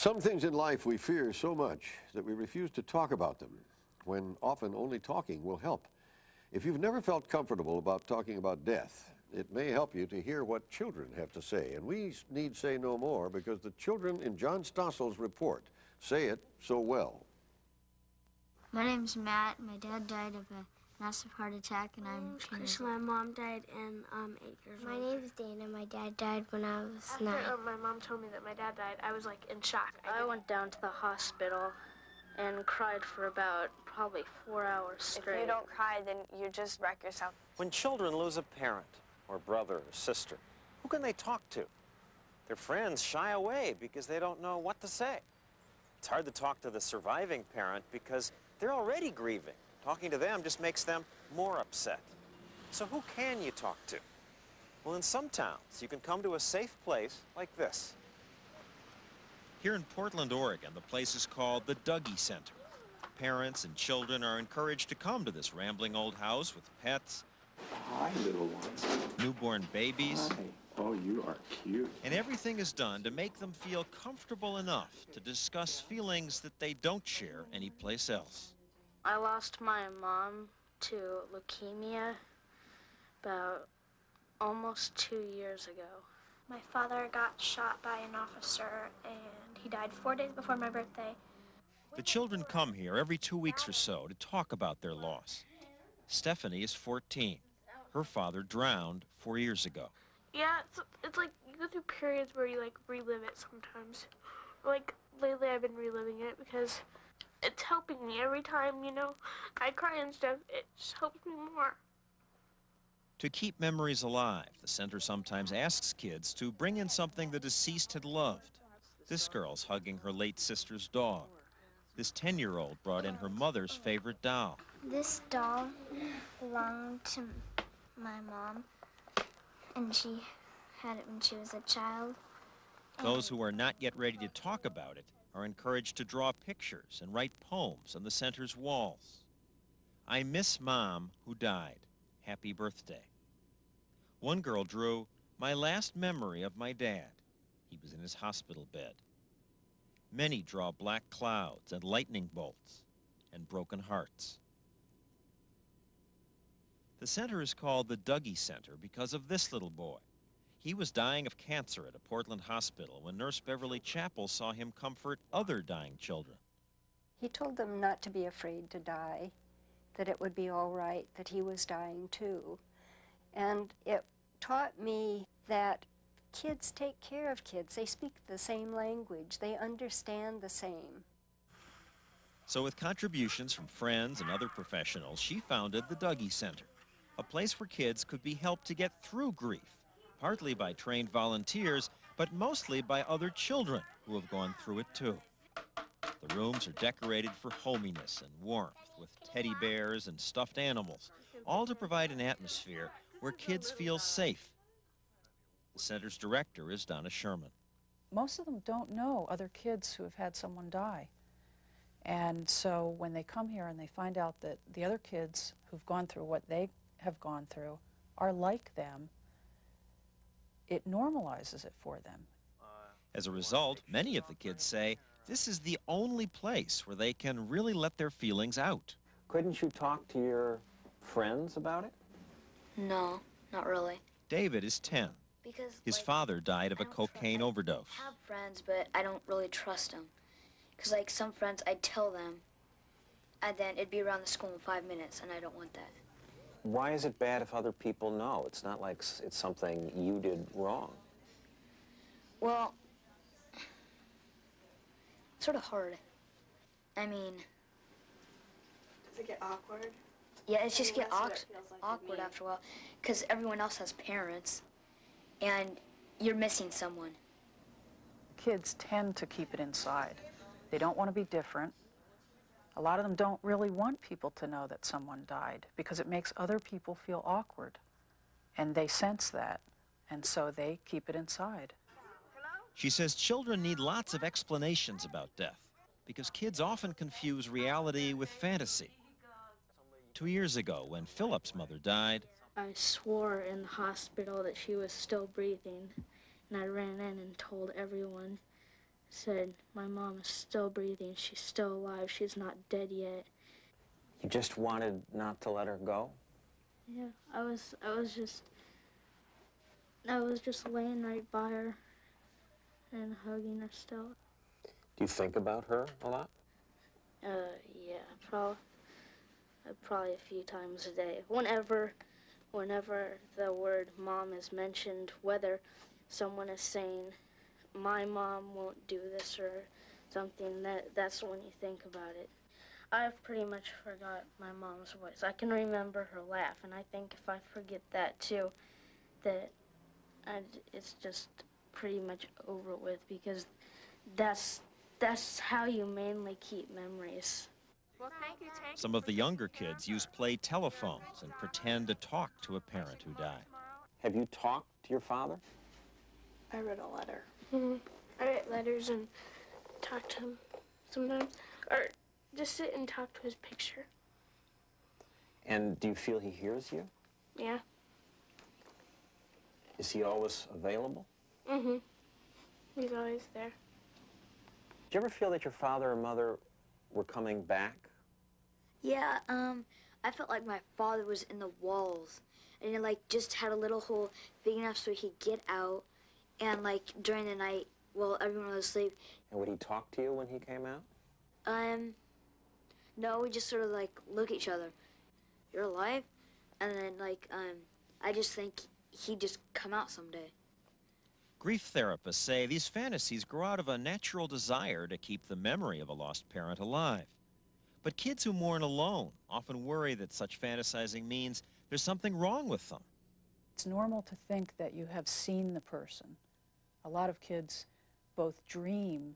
Some things in life we fear so much that we refuse to talk about them, when often only talking will help. If you've never felt comfortable about talking about death, it may help you to hear what children have to say. And we need say no more because the children in John Stossel's report say it so well. My name's Matt. My dad died of a massive heart attack, and I'm Chris. My mom died in 8 years old. My name's Dana. My dad died when I was After 9. my mom told me that my dad died, I was like in shock. I went down to the hospital and cried for about probably 4 hours straight. If you don't cry, then you just wreck yourself. When children lose a parent or brother or sister, who can they talk to? Their friends shy away because they don't know what to say. It's hard to talk to the surviving parent because they're already grieving. Talking to them just makes them more upset. So who can you talk to? Well, in some towns, you can come to a safe place like this. Here in Portland, Oregon, the place is called the Dougy Center. Parents and children are encouraged to come to this rambling old house with pets. Hi, little ones. Newborn babies. Hi. Oh, you are cute. And everything is done to make them feel comfortable enough to discuss feelings that they don't share anyplace else. I lost my mom to leukemia about almost 2 years ago. My father got shot by an officer, and he died 4 days before my birthday. The children come here every 2 weeks or so to talk about their loss. Stephanie is 14. Her father drowned 4 years ago. Yeah, it's like you go through periods where you like relive it sometimes. Like lately I've been reliving it because it's helping me every time, you know, I cry and stuff. It just helps me more. To keep memories alive, the center sometimes asks kids to bring in something the deceased had loved. This girl's hugging her late sister's dog. This 10-year-old brought in her mother's favorite doll. This doll belonged to my mom, and she had it when she was a child. Those who are not yet ready to talk about it are encouraged to draw pictures and write poems on the center's walls. I miss Mom who died. Happy birthday. One girl drew, my last memory of my dad. He was in his hospital bed. Many draw black clouds and lightning bolts and broken hearts. The center is called the Dougy Center because of this little boy. He was dying of cancer at a Portland hospital when Nurse Beverly Chappell saw him comfort other dying children. He told them not to be afraid to die, that it would be all right, that he was dying too. And it taught me that kids take care of kids. They speak the same language. They understand the same. So with contributions from friends and other professionals, she founded the Dougy Center, a place where kids could be helped to get through grief, partly by trained volunteers, but mostly by other children who have gone through it too. The rooms are decorated for hominess and warmth with teddy bears and stuffed animals, all to provide an atmosphere where kids feel safe. The center's director is Donna Sherman. Most of them don't know other kids who have had someone die. And so when they come here and they find out that the other kids who've gone through what they have gone through are like them, it normalizes it for them. As a result, many of the kids say this is the only place where they can really let their feelings out. Couldn't you talk to your friends about it? No, not really. David is 10. Because His father died of a cocaine overdose. I have friends, but I don't really trust them. Because like some friends, I'd tell them, and then it'd be around the school in 5 minutes, and I don't want that. Why is it bad if other people know? It's not like it's something you did wrong. Well, it's sort of hard. I mean... Does it get awkward? Yeah, it's just get Like awkward after a while, because everyone else has parents, and you're missing someone. Kids tend to keep it inside. They don't want to be different. A lot of them don't really want people to know that someone died because it makes other people feel awkward. And they sense that, and so they keep it inside. She says children need lots of explanations about death because kids often confuse reality with fantasy. 2 years ago, when Philip's mother died, I swore in the hospital that she was still breathing, and I ran in and told everyone said, my mom is still breathing, she's still alive, she's not dead yet. You just wanted not to let her go? Yeah, I was just laying right by her and hugging her still. Do you think about her a lot? Yeah, probably a few times a day. Whenever the word mom is mentioned, whether someone is saying, my mom won't do this or something, that's when you think about it. I've pretty much forgot my mom's voice. I can remember her laugh, and I think if I forget that too, it's just pretty much over with, because that's how you mainly keep memories. Well, thank you. Some of the younger kids use play telephones and pretend to talk to a parent who died. Have you talked to your father? I wrote a letter. I write letters and talk to him sometimes, or just sit and talk to his picture. And do you feel he hears you? Yeah. Is he always available? He's always there. Did you ever feel that your father or mother were coming back? Yeah, I felt like my father was in the walls, and he, like, just had a little hole big enough so he could get out, and, like, during the night, while everyone was asleep. And would he talk to you when he came out? No, we just sort of, like, look at each other. You're alive? And then, like, I just think he'd just come out someday. Grief therapists say these fantasies grow out of a natural desire to keep the memory of a lost parent alive. But kids who mourn alone often worry that such fantasizing means there's something wrong with them. It's normal to think that you have seen the person. A lot of kids both dream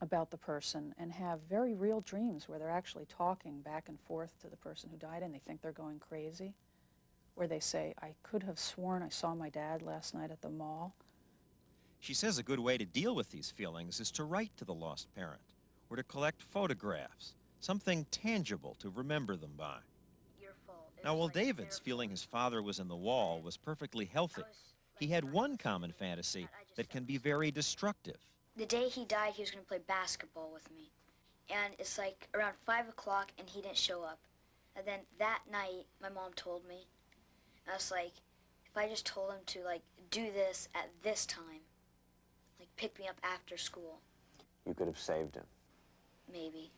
about the person and have very real dreams where they're actually talking back and forth to the person who died and they think they're going crazy. Where they say, I could have sworn I saw my dad last night at the mall. She says a good way to deal with these feelings is to write to the lost parent or to collect photographs, something tangible to remember them by. Now, while David's feeling his father was in the wall was perfectly healthy, he had one common fantasy that can be very destructive. The day he died, he was going to play basketball with me. And it's like around 5 o'clock and he didn't show up. And then that night, my mom told me, I was like, if I just told him to, like, do this at this time, like, pick me up after school. You could have saved him. Maybe.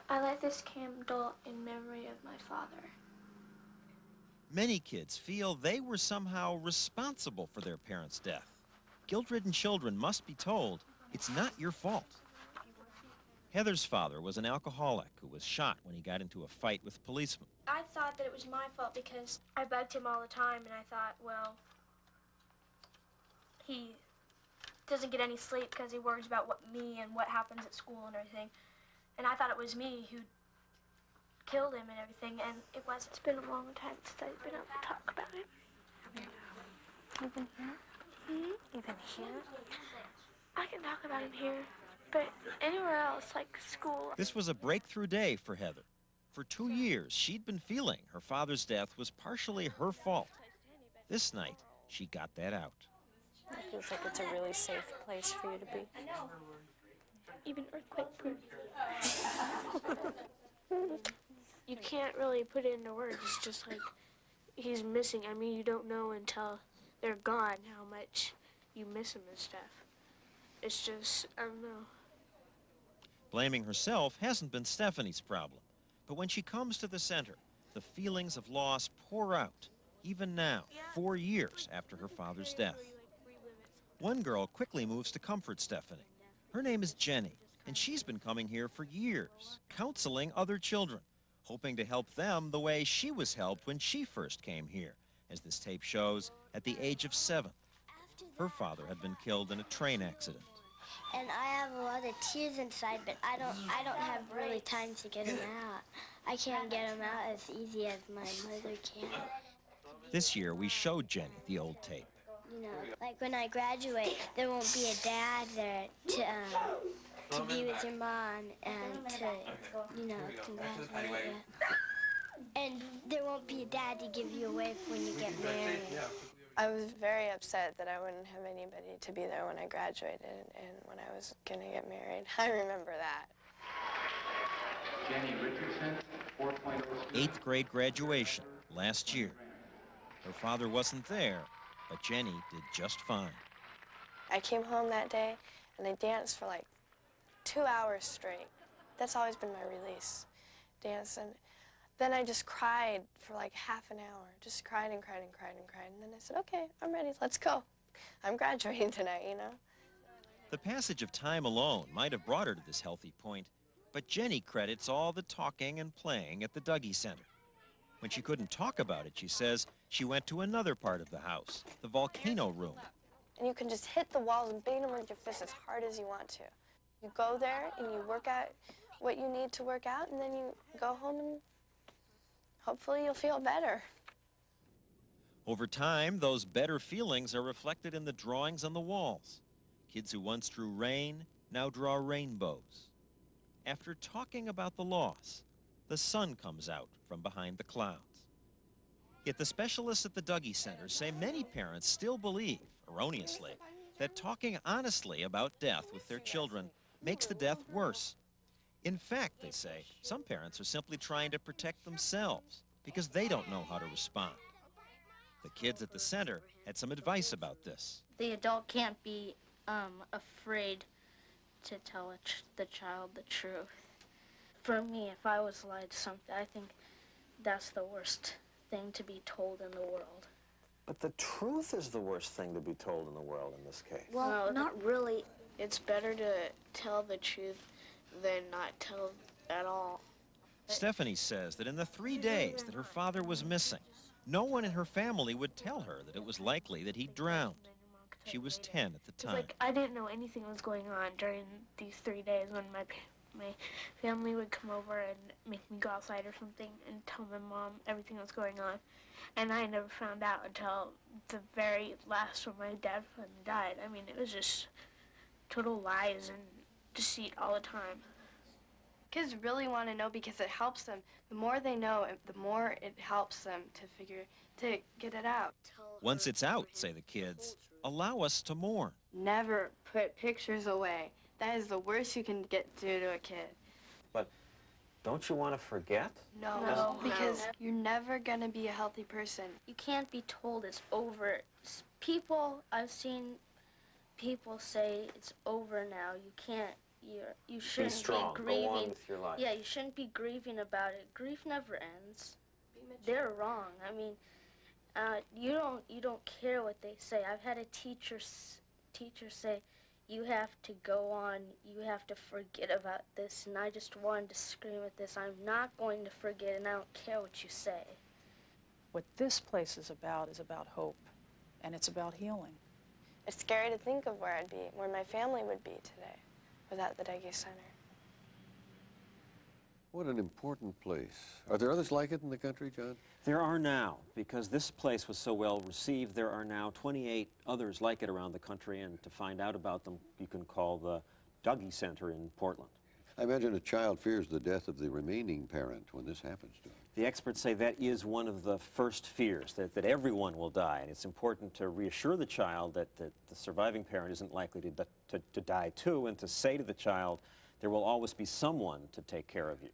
I light this candle in memory of my father. Many kids feel they were somehow responsible for their parents' death. Guilt-ridden children must be told, it's not your fault. Heather's father was an alcoholic who was shot when he got into a fight with policemen. I thought that it was my fault because I bugged him all the time, and I thought, well, he doesn't get any sleep because he worries about me and what happens at school and everything. And I thought it was me who killed him and everything, and it wasn't. It's been a long time since I've been able to talk about it. Even here? Even here? I can talk about him here, but anywhere else, like school. This was a breakthrough day for Heather. For 2 years, she'd been feeling her father's death was partially her fault. This night, she got that out. It feels like it's a really safe place for you to be. Even earthquake-proof. You can't really put it into words. It's just like he's missing. I mean, you don't know until they're gone how much you miss him and stuff. It's just, I don't know. Blaming herself hasn't been Stephanie's problem. But when she comes to the center, the feelings of loss pour out, even now, 4 years after her father's death. One girl quickly moves to comfort Stephanie. Her name is Jenny, and she's been coming here for years, counseling other children, hoping to help them the way she was helped when she first came here, as this tape shows, at the age of 7. Her father had been killed in a train accident. And I have a lot of tears inside, but I don't have really time to get them out. I can't get them out as easy as my mother can. This year, we showed Jenny the old tape. You know, like when I graduate, there won't be a dad there to be with your mom and to, you know, congratulate you. And there won't be a dad to give you away when you get married. I was very upset that I wouldn't have anybody to be there when I graduated and when I was going to get married. I remember that. Jenny Richardson, 4.0. 8th grade graduation last year. Her father wasn't there, but Jenny did just fine. I came home that day and I danced for like 2 hours straight. That's always been my release, dance. And then I just cried for like half an hour. Just cried and cried and cried and cried. And then I said, okay, I'm ready, let's go. I'm graduating tonight, you know? The passage of time alone might have brought her to this healthy point, but Jenny credits all the talking and playing at the Dougy Center. When she couldn't talk about it, she says, she went to another part of the house, the volcano room. And you can just hit the walls and beat them with your fist as hard as you want to. You go there and you work out what you need to work out, and then you go home and hopefully you'll feel better. Over time, those better feelings are reflected in the drawings on the walls. Kids who once drew rain now draw rainbows. After talking about the loss, the sun comes out from behind the clouds. Yet the specialists at the Dougy Center say many parents still believe, erroneously, that talking honestly about death with their children makes the death worse. In fact, they say, some parents are simply trying to protect themselves because they don't know how to respond. The kids at the center had some advice about this. The adult can't be afraid to tell the child the truth. For me, if I was lied to something, I think that's the worst thing to be told in the world. But the truth is the worst thing to be told in the world in this case. Well, No, not really. It's better to tell the truth than not tell at all. Stephanie says that in the 3 days that her father was missing, no one in her family would tell her that it was likely that he'd drowned. She was 10 at the time. Like, I didn't know anything was going on during these 3 days when my family would come over and make me go outside or something and tell my mom everything that was going on. And I never found out until the very last when my dad finally died. I mean, it was just total lies and deceit all the time. Kids really want to know because it helps them. The more they know, the more it helps them to get it out. Once it's out, say the kids, allow us to mourn. Never put pictures away. That is the worst you can do to a kid. But don't you want to forget? No, because you're never going to be a healthy person. You can't be told it's over. I've seen people say it's over now. You can't, you shouldn't be strong. be grieving. Go on with your life. Yeah, you shouldn't be grieving about it. Grief never ends. They're wrong. I mean, you don't care what they say. I've had a teacher say, you have to go on, you have to forget about this, and I just wanted to scream at this. I'm not going to forget, and I don't care what you say. What this place is about hope, and it's about healing. It's scary to think of where I'd be, where my family would be today without the Dougy Center. What an important place. Are there others like it in the country, John? There are now. Because this place was so well received, there are now 28 others like it around the country, and to find out about them, you can call the Dougy Center in Portland. I imagine a child fears the death of the remaining parent when this happens to him. The experts say that is one of the first fears, that everyone will die, and it's important to reassure the child that the surviving parent isn't likely to die too, and to say to the child, there will always be someone to take care of you.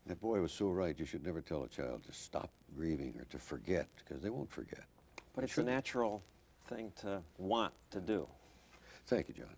That boy was so right. You should never tell a child to stop grieving or to forget, because they won't forget. But it's a natural thing to want to do. Thank you, John.